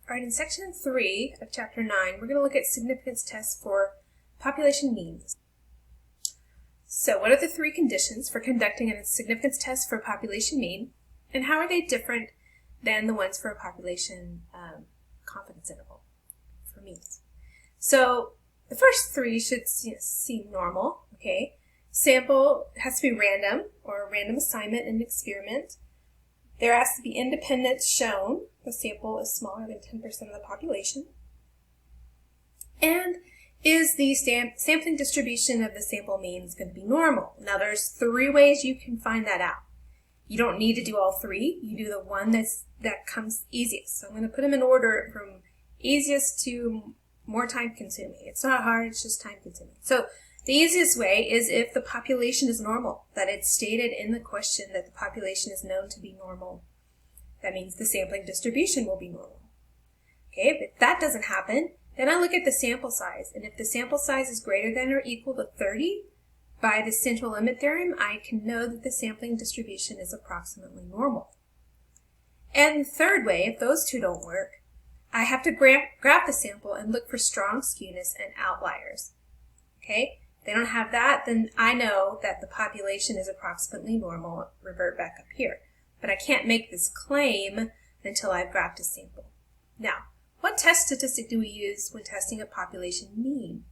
All right, in section 3 of chapter 9, we're going to look at significance tests for population means. So what are the 3 conditions for conducting a significance test for population mean, and how are they different than the ones for a population confidence interval for means? So the first 3 should seem normal, okay? Sample has to be random, or a random assignment in an experiment. There has to be independence shown. The sample is smaller than 10% of the population. And is the sampling distribution of the sample means going to be normal? Now there's 3 ways you can find that out. You don't need to do all 3. You do the one that comes easiest. So I'm going to put them in order from easiest to more time consuming. It's not hard, it's just time consuming. So the easiest way is if the population is normal, that it's stated in the question that the population is known to be normal. That means the sampling distribution will be normal. Okay, if that doesn't happen, then I look at the sample size. And if the sample size is greater than or equal to 30, by the central limit theorem, I can know that the sampling distribution is approximately normal. And the third way, if those 2 don't work, I have to graph the sample and look for strong skewness and outliers. Okay? If they don't have that, then I know that the population is approximately normal, revert back up here. But I can't make this claim until I've graphed a sample. Now, what test statistic do we use when testing a population mean?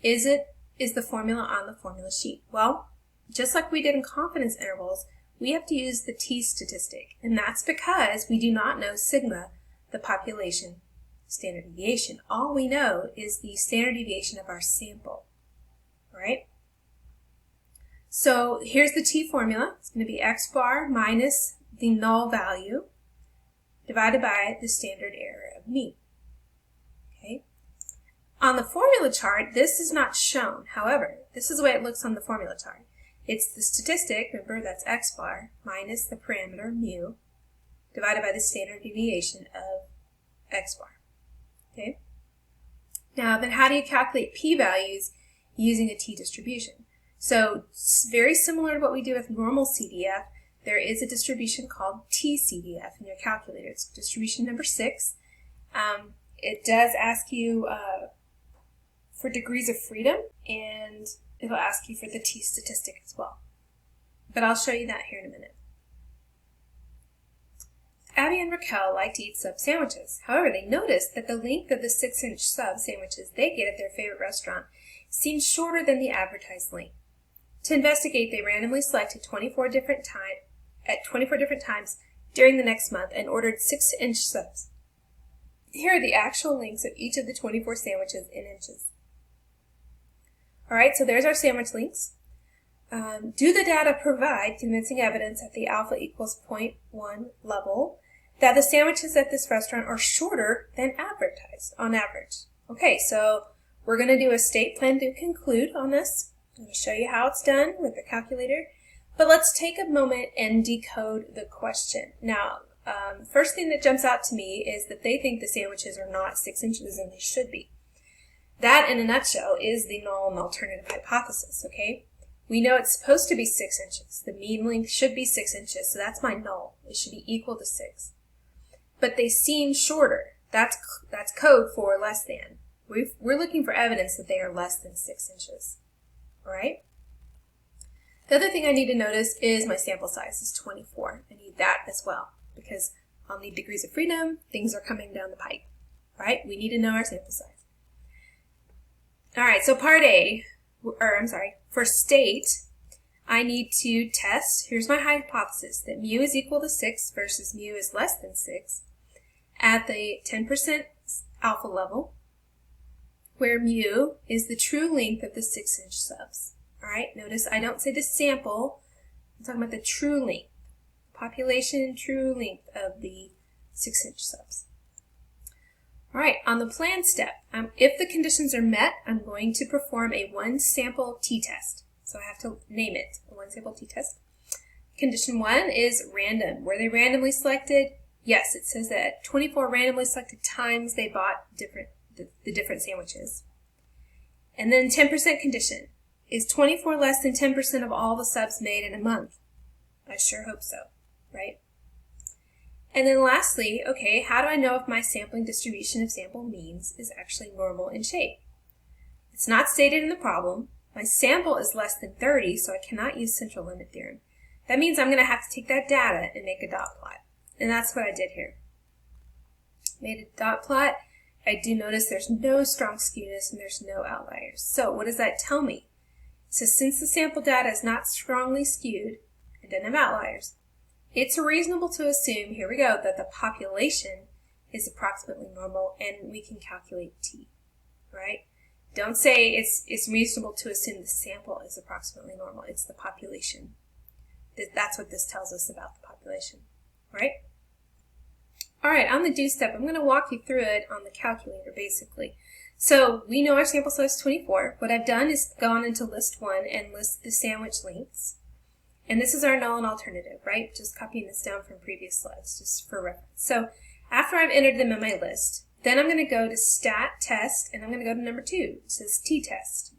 Is the formula on the formula sheet? Well, just like we did in confidence intervals, we have to use the t statistic. And that's because we do not know sigma, the population standard deviation. All we know is the standard deviation of our sample. All right? So here's the t formula. It's going to be x bar minus the null value divided by the standard error of mean. Okay? On the formula chart, this is not shown. However, this is the way it looks on the formula chart. It's the statistic, remember that's x bar, minus the parameter mu, divided by the standard deviation of x bar. Okay? Now, then how do you calculate p-values using a t-distribution? So, very similar to what we do with normal CDF, there is a distribution called t-CDF in your calculator. It's distribution number 6. It does ask you for degrees of freedom, and it'll ask you for the t-statistic as well. But I'll show you that here in a minute. Abby and Raquel like to eat sub sandwiches. However, they noticed that the length of the 6-inch sub sandwiches they get at their favorite restaurant seems shorter than the advertised length. To investigate, they randomly selected 24 different times during the next month and ordered 6-inch subs. Here are the actual lengths of each of the 24 sandwiches in inches. Alright, so there's our sandwich lengths. Do the data provide convincing evidence at the alpha equals 0.1 level that the sandwiches at this restaurant are shorter than advertised on average? Okay, so we're going to do a state plan to conclude on this. I'm going to show you how it's done with the calculator. But let's take a moment and decode the question. Now, first thing that jumps out to me is that they think the sandwiches are not 6 inches and they should be. That, in a nutshell, is the null and alternative hypothesis, okay? We know it's supposed to be 6 inches. The mean length should be 6 inches, so that's my null. It should be equal to 6. But they seem shorter. That's code for less than. We're looking for evidence that they are less than 6 inches. All right? The other thing I need to notice is my sample size is 24. I need that as well because I'll need degrees of freedom. Things are coming down the pipe. All right? We need to know our sample size. All right, so for state, I need to test, here's my hypothesis, that mu is equal to 6 versus mu is less than 6 at the 10% alpha level, where mu is the true length of the 6-inch subs. All right, notice I don't say the sample, I'm talking about the true length, population true length of the 6-inch subs. All right, on the plan step, if the conditions are met, I'm going to perform a one-sample t-test. So I have to name it, a one-sample t-test. Condition 1 is random. Were they randomly selected? Yes, it says that 24 randomly selected times they bought the different sandwiches. And then 10% condition. Is 24 less than 10% of all the subs made in a month? I sure hope so, right? And then lastly, okay, how do I know if my sampling distribution of sample means is actually normal in shape? It's not stated in the problem. My sample is less than 30, so I cannot use central limit theorem. That means I'm going to have to take that data and make a dot plot. And that's what I did here. Made a dot plot. I do notice there's no strong skewness and there's no outliers. So what does that tell me? So since the sample data is not strongly skewed and doesn't have outliers, it's reasonable to assume, here we go, that the population is approximately normal and we can calculate t, right? Don't say it's reasonable to assume the sample is approximately normal. It's the population. That's what this tells us about the population, right? All right, on the do step, I'm going to walk you through it on the calculator, basically. So we know our sample size is 24. What I've done is gone into list 1 and list the sandwich lengths. And this is our null and alternative, right? Just copying this down from previous slides, just for reference. So after I've entered them in my list, then I'm going to go to stat test, and I'm going to go to number 2. It says t-test,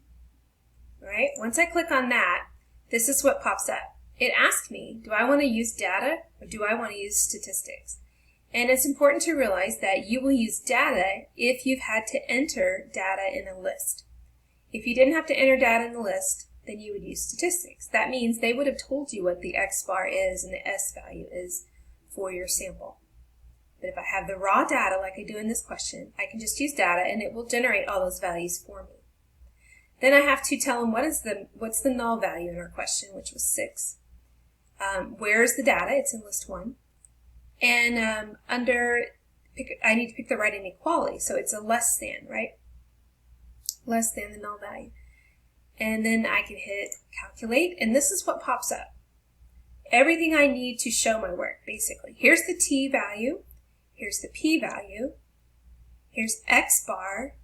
right? Once I click on that, this is what pops up. It asks me, do I want to use data or do I want to use statistics? And it's important to realize that you will use data if you've had to enter data in a list. If you didn't have to enter data in the list, then you would use statistics. That means they would have told you what the x bar is and the s value is for your sample. But if I have the raw data like I do in this question, I can just use data and it will generate all those values for me. Then I have to tell them what's the null value in our question, which was 6. Where's the data? It's in list 1. And I need to pick the right inequality, so it's a less than, right? Less than the null value. And then I can hit calculate, and this is what pops up. Everything I need to show my work, basically. Here's the t value, here's the p value, here's x bar,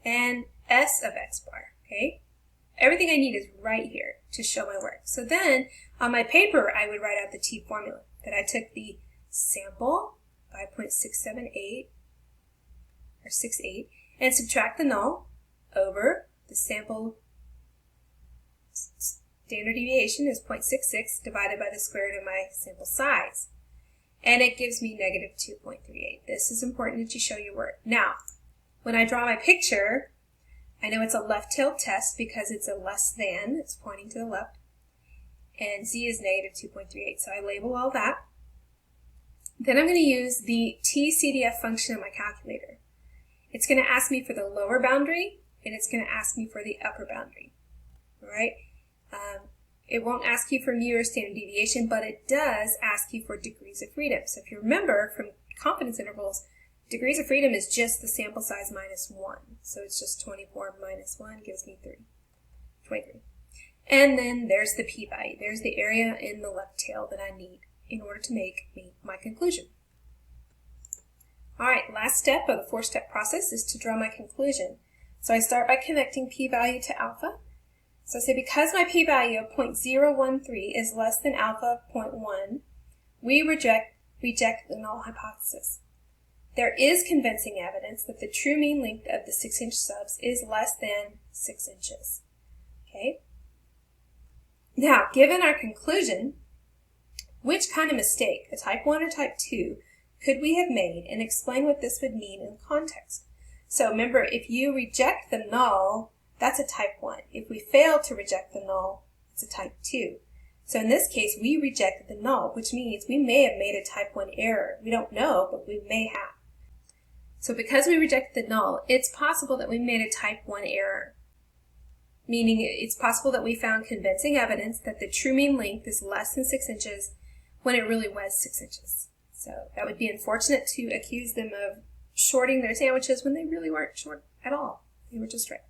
and s of x bar, okay? Everything I need is right here to show my work. So then, on my paper, I would write out the t formula, that I took the sample, 5.678, or 68, and subtract the null over the sample standard deviation is 0.66 divided by the square root of my sample size. And it gives me negative 2.38. This is important that you show your work. Now, when I draw my picture, I know it's a left-tailed test because it's a less than, it's pointing to the left, and z is negative 2.38, so I label all that. Then I'm going to use the tcdf function in my calculator. It's going to ask me for the lower boundary, and it's going to ask me for the upper boundary. All right? It won't ask you for mu or standard deviation, but it does ask you for degrees of freedom. So if you remember from confidence intervals, degrees of freedom is just the sample size minus 1. So it's just 24 minus 1 gives me 23. And then there's the p-value. There's the area in the left tail that I need in order to make my conclusion. All right, last step of the 4-step process is to draw my conclusion. So I start by connecting p-value to alpha. So I say because my p-value of 0.013 is less than alpha of 0.1, we reject the null hypothesis. There is convincing evidence that the true mean length of the 6-inch subs is less than 6 inches. Okay? Now, given our conclusion, which kind of mistake, a type 1 or type 2, could we have made, and explain what this would mean in context? So remember, if you reject the null, that's a type 1. If we fail to reject the null, it's a type 2. So in this case, we rejected the null, which means we may have made a type 1 error. We don't know, but we may have. So because we rejected the null, it's possible that we made a type 1 error, meaning it's possible that we found convincing evidence that the true mean length is less than 6 inches when it really was 6 inches. So that would be unfortunate to accuse them of shorting their sandwiches when they really weren't short at all. They were just right.